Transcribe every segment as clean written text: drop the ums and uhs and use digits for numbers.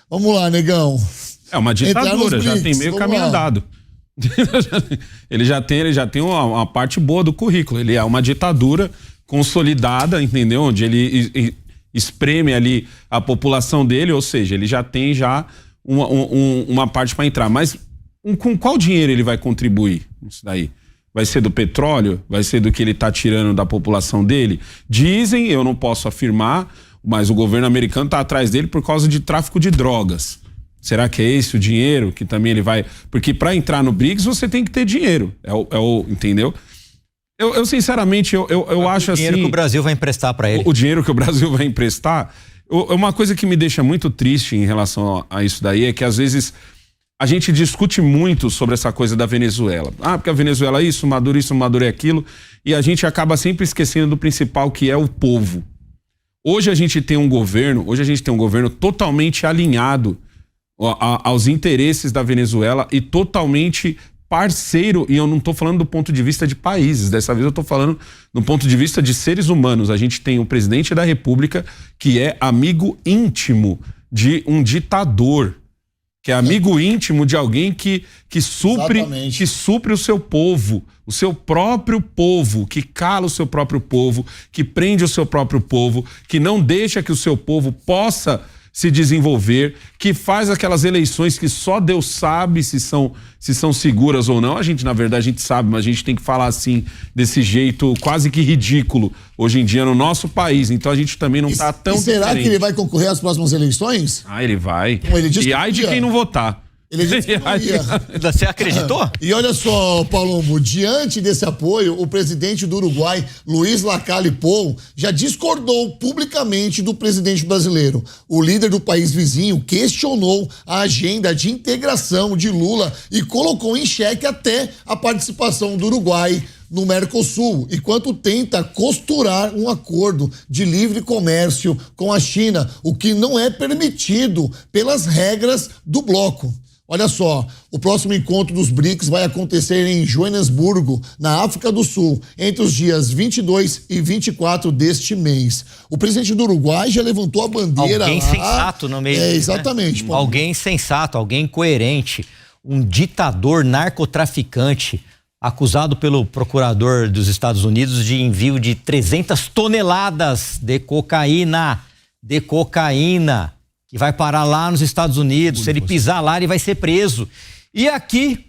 Vamos lá, negão. É uma ditadura, já tem meio caminho andado. Ele já tem uma parte boa do currículo. Ele é uma ditadura consolidada, entendeu? Onde ele espreme ali a população dele, ou seja, ele já tem uma parte para entrar. Mas com qual dinheiro ele vai contribuir isso daí? Vai ser do petróleo? Vai ser do que ele está tirando da população dele? Dizem, eu não posso afirmar, mas o governo americano está atrás dele por causa de tráfico de drogas. Será que é esse o dinheiro que também ele vai... Porque para entrar no BRICS você tem que ter dinheiro, entendeu? Eu sinceramente, eu acho assim... O dinheiro que o Brasil vai emprestar para ele. O dinheiro que o Brasil vai emprestar... Uma coisa que me deixa muito triste em relação a isso daí é que às vezes a gente discute muito sobre essa coisa da Venezuela. Porque a Venezuela é isso, Maduro é aquilo, e a gente acaba sempre esquecendo do principal, que é o povo. Hoje a gente tem um governo totalmente alinhado aos interesses da Venezuela e totalmente parceiro, e eu não estou falando do ponto de vista de países, dessa vez eu estou falando do ponto de vista de seres humanos. A gente tem o presidente da República que é amigo íntimo de um ditador, que é amigo íntimo de alguém que supre o seu povo, o seu próprio povo, que cala o seu próprio povo, que prende o seu próprio povo, que não deixa que o seu povo possa se desenvolver, que faz aquelas eleições que só Deus sabe se são seguras ou não. Na verdade, a gente sabe, mas a gente tem que falar assim, desse jeito quase que ridículo hoje em dia no nosso país. Então a gente também não está tão será diferente. Que ele vai concorrer às próximas eleições? Ele vai. E ai de quem não votar. Ele disse que não ia. Você acreditou? E olha só, Palombo, diante desse apoio, o presidente do Uruguai, Luiz Lacalle Pou, já discordou publicamente do presidente brasileiro. O líder do país vizinho questionou a agenda de integração de Lula e colocou em xeque até a participação do Uruguai no Mercosul, enquanto tenta costurar um acordo de livre comércio com a China, o que não é permitido pelas regras do bloco. Olha só, o próximo encontro dos BRICS vai acontecer em Joanesburgo, na África do Sul, entre os dias 22 e 24 deste mês. O presidente do Uruguai já levantou a bandeira. Alguém sensato no meio. Exatamente. Né? Alguém sensato, alguém coerente. Um ditador narcotraficante acusado pelo procurador dos Estados Unidos de envio de 300 toneladas de cocaína. Que vai parar lá nos Estados Unidos. Se ele pisar lá, ele vai ser preso. E aqui,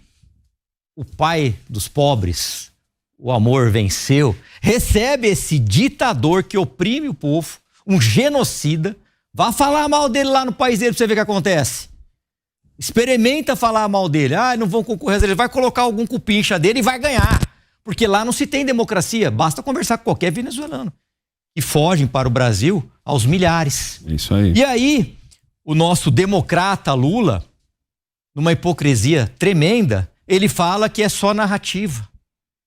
o pai dos pobres, o amor venceu, recebe esse ditador que oprime o povo, um genocida. Vá falar mal dele lá no país dele pra você ver o que acontece. Experimenta falar mal dele. Não vão concorrer, ele vai colocar algum cupincha dele e vai ganhar. Porque lá não se tem democracia. Basta conversar com qualquer venezuelano. E fogem para o Brasil aos milhares. Isso aí. E aí, o nosso democrata Lula, numa hipocrisia tremenda, ele fala que é só narrativa.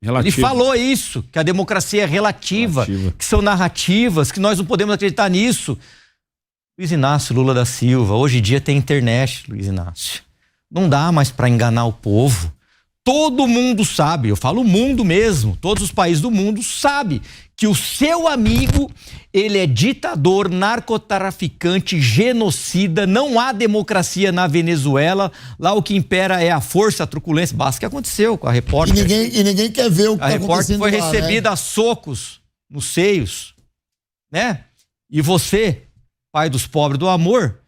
Ele falou isso, que a democracia é relativa, que são narrativas, que nós não podemos acreditar nisso. Luiz Inácio Lula da Silva, hoje em dia tem internet, Luiz Inácio. Não dá mais para enganar o povo. Todo mundo sabe, eu falo o mundo mesmo, todos os países do mundo sabem que o seu amigo, ele é ditador, narcotraficante, genocida, não há democracia na Venezuela, lá o que impera é a força, a truculência, basta que aconteceu com a repórter. E ninguém quer ver o que está acontecendo lá. A repórter foi recebida a socos nos seios, né? E você, pai dos pobres do amor,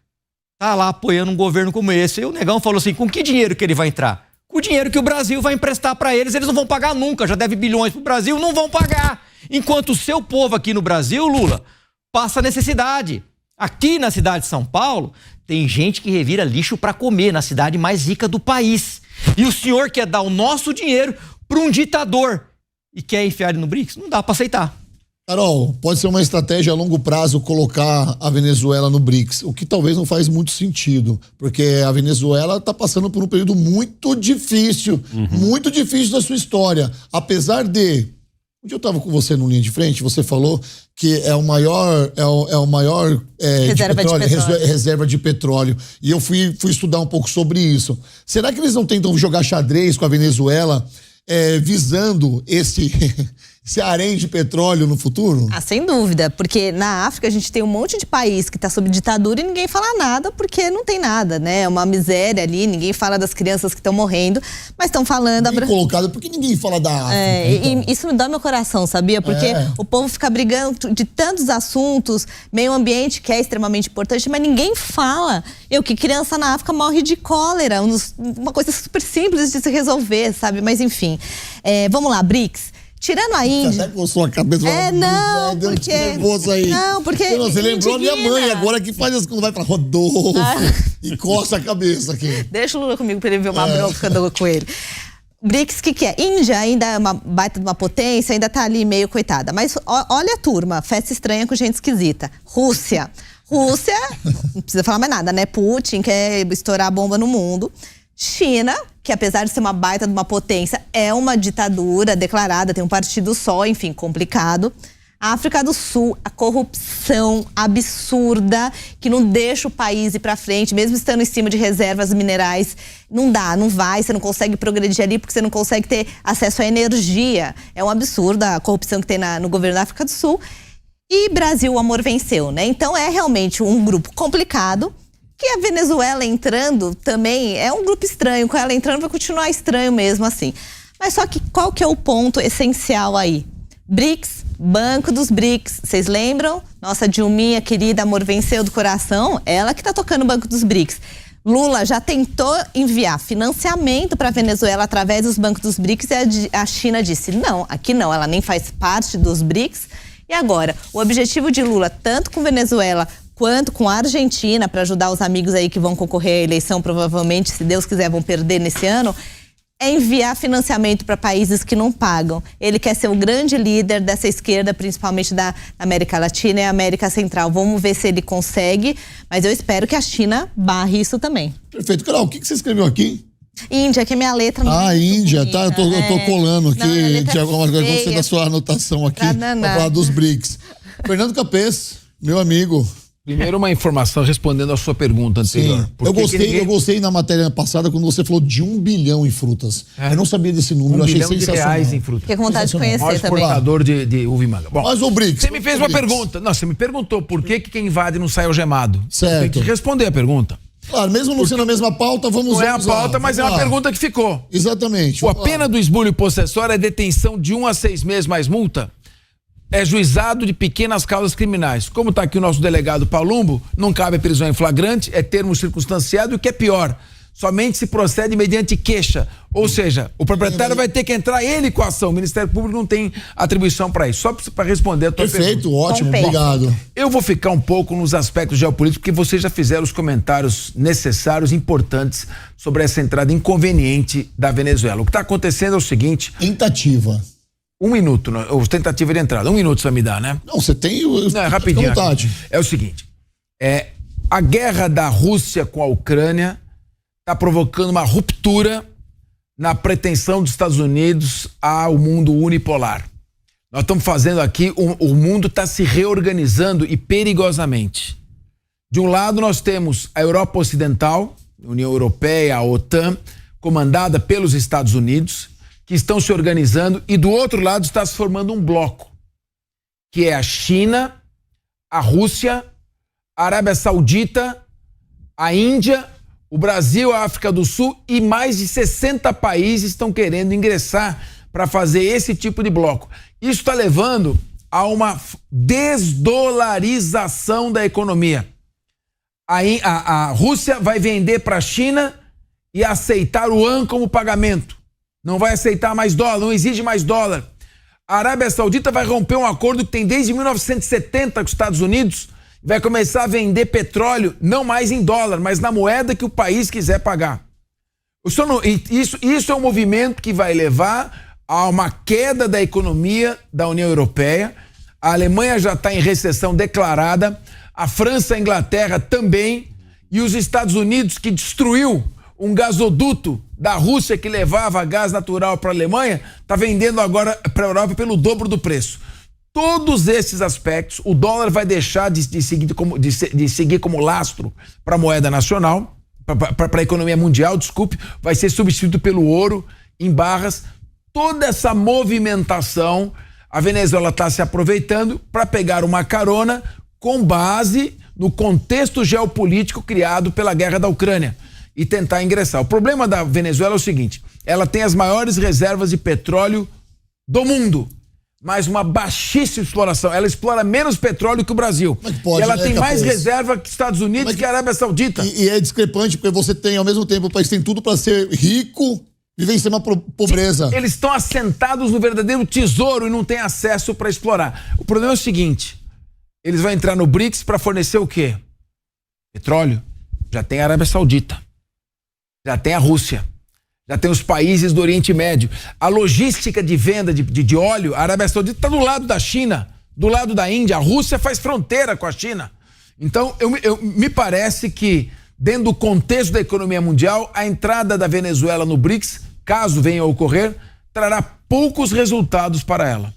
tá lá apoiando um governo como esse. E o negão falou assim, com que dinheiro que ele vai entrar? Com o dinheiro que o Brasil vai emprestar para eles não vão pagar nunca, já deve bilhões pro Brasil, não vão pagar. Enquanto o seu povo aqui no Brasil, Lula, passa necessidade. Aqui na cidade de São Paulo, tem gente que revira lixo para comer, na cidade mais rica do país. E o senhor quer dar o nosso dinheiro para um ditador e quer enfiar ele no BRICS? Não dá para aceitar. Carol, pode ser uma estratégia a longo prazo colocar a Venezuela no BRICS, o que talvez não faz muito sentido, porque a Venezuela está passando por um período muito difícil da sua história. Apesar de... Um dia eu estava com você no Linha de Frente, você falou que é o maior reserva de petróleo. E eu fui estudar um pouco sobre isso. Será que eles não tentam jogar xadrez com a Venezuela, visando cearense de petróleo no futuro? Sem dúvida, porque na África a gente tem um monte de país que está sob ditadura e ninguém fala nada porque não tem nada, né? É uma miséria ali, ninguém fala das crianças que estão morrendo, mas estão falando... Bem colocado, porque ninguém fala da África. Então. E isso me dá meu coração, sabia? Porque o povo fica brigando de tantos assuntos, meio ambiente que é extremamente importante, mas ninguém fala que criança na África morre de cólera, uma coisa super simples de se resolver, sabe? Mas enfim, vamos lá, BRICS. Tirando a Índia... Você até coçou a cabeça. Deu porque... nervoso aí. Não, porque... Você lembrou a minha mãe agora que faz quando vai pra Rodolfo e coça a cabeça aqui. Deixa o Lula comigo pra ele ver uma bronca com ele. BRICS, o que é? Índia ainda é uma baita de uma potência, ainda tá ali meio coitada. Mas olha a turma, festa estranha com gente esquisita. Rússia, não precisa falar mais nada, né? Putin quer estourar a bomba no mundo. China, que apesar de ser uma baita de uma potência, é uma ditadura declarada, tem um partido só, enfim, complicado. África do Sul, a corrupção absurda, que não deixa o país ir pra frente, mesmo estando em cima de reservas minerais. Não dá, não vai, você não consegue progredir ali porque você não consegue ter acesso à energia. É um absurdo a corrupção que tem no governo da África do Sul. E Brasil, o amor venceu, né? Então é realmente um grupo complicado. Que a Venezuela entrando também é um grupo estranho. Com ela entrando vai continuar estranho mesmo assim. Mas só que qual que é o ponto essencial aí? BRICS, Banco dos BRICS. Vocês lembram? Nossa Dilminha querida, amor venceu do coração. Ela que tá tocando o Banco dos BRICS. Lula já tentou enviar financiamento para a Venezuela através dos bancos dos BRICS e a China disse não, aqui não, ela nem faz parte dos BRICS. E agora, o objetivo de Lula, tanto com Venezuela quanto com a Argentina, para ajudar os amigos aí que vão concorrer à eleição, provavelmente, se Deus quiser, vão perder nesse ano, é enviar financiamento para países que não pagam. Ele quer ser o grande líder dessa esquerda, principalmente da América Latina e América Central. Vamos ver se ele consegue, mas eu espero que a China barre isso também. Perfeito. Carol, o que você escreveu aqui? Índia, que é minha letra. Índia, bonita, tá? Eu tô colando aqui, tinha algumas coisas, gostei da sua anotação aqui, pra falar dos BRICS. Fernando Capês, meu amigo. Primeiro, uma informação respondendo a sua pergunta anterior. Sim, eu gostei na matéria passada quando você falou de 1 bilhão em frutas. Eu não sabia desse número, eu achei sensacional. R$1 bilhão em frutas. Fiquei com vontade de conhecer também. Exportador de uva e manga. Bom, mas o BRICS... Você me fez uma pergunta. Não, você me perguntou por que quem invade não sai algemado. Certo. Tem que responder a pergunta. Claro, mesmo não sendo a mesma pauta, vamos... Não é a pauta, mas é uma pergunta que ficou. Exatamente. A pena do esbulho possessório é detenção de 1 a 6 meses mais multa. É juizado de pequenas causas criminais. Como está aqui o nosso delegado Palumbo, não cabe prisão em flagrante, é termo circunstanciado e o que é pior, somente se procede mediante queixa. Ou seja, o proprietário vai ter que entrar ele com a ação. O Ministério Público não tem atribuição para isso. Só para responder a tua pergunta. Perfeito, ótimo, obrigado. Eu vou ficar um pouco nos aspectos geopolíticos, porque vocês já fizeram os comentários necessários, importantes, sobre essa entrada inconveniente da Venezuela. O que está acontecendo é o seguinte... Tentativa. 1 minuto, ou tentativa de entrada. 1 minuto você me dá, né? Não, você tem... Não, é rapidinho. É o seguinte, a guerra da Rússia com a Ucrânia está provocando uma ruptura na pretensão dos Estados Unidos ao mundo unipolar. Nós estamos fazendo aqui, o mundo está se reorganizando e perigosamente. De um lado nós temos a Europa Ocidental, a União Europeia, a OTAN, comandada pelos Estados Unidos, que estão se organizando, e do outro lado está se formando um bloco, que é a China, a Rússia, a Arábia Saudita, a Índia, o Brasil, a África do Sul e mais de 60 países estão querendo ingressar para fazer esse tipo de bloco. Isso está levando a uma desdolarização da economia. A Rússia vai vender para a China e aceitar o yuan como pagamento. Não vai aceitar mais dólar, não exige mais dólar. A Arábia Saudita vai romper um acordo que tem desde 1970 com os Estados Unidos, vai começar a vender petróleo, não mais em dólar, mas na moeda que o país quiser pagar. Isso é um movimento que vai levar a uma queda da economia da União Europeia. A Alemanha já está em recessão declarada, a França e a Inglaterra também, e os Estados Unidos, que destruiu um gasoduto da Rússia que levava gás natural para a Alemanha, está vendendo agora para a Europa pelo dobro do preço. Todos esses aspectos, o dólar vai deixar de seguir como lastro para a moeda nacional, para a economia mundial, vai ser substituído pelo ouro em barras. Toda essa movimentação A Venezuela está se aproveitando para pegar uma carona com base no contexto geopolítico criado pela guerra da Ucrânia e tentar ingressar. O problema da Venezuela é o seguinte: ela tem as maiores reservas de petróleo do mundo, mas uma baixíssima exploração. Ela explora menos petróleo que o Brasil. Pode, e ela né, tem mais Capês? reserva que Estados Unidos e que a Arábia Saudita. E é discrepante porque você tem, ao mesmo tempo, o país tem tudo para ser rico e vencer uma pobreza. Eles estão assentados no verdadeiro tesouro e não têm acesso para explorar. O problema é o seguinte: eles vão entrar no BRICS para fornecer o quê? Petróleo. Já tem a Arábia Saudita. Já tem a Rússia. Já tem os países do Oriente Médio. A logística de venda de óleo, a Arábia Saudita está do lado da China, do lado da Índia. A Rússia faz fronteira com a China. Então, me parece que, dentro do contexto da economia mundial, a entrada da Venezuela no BRICS, caso venha a ocorrer, trará poucos resultados para ela.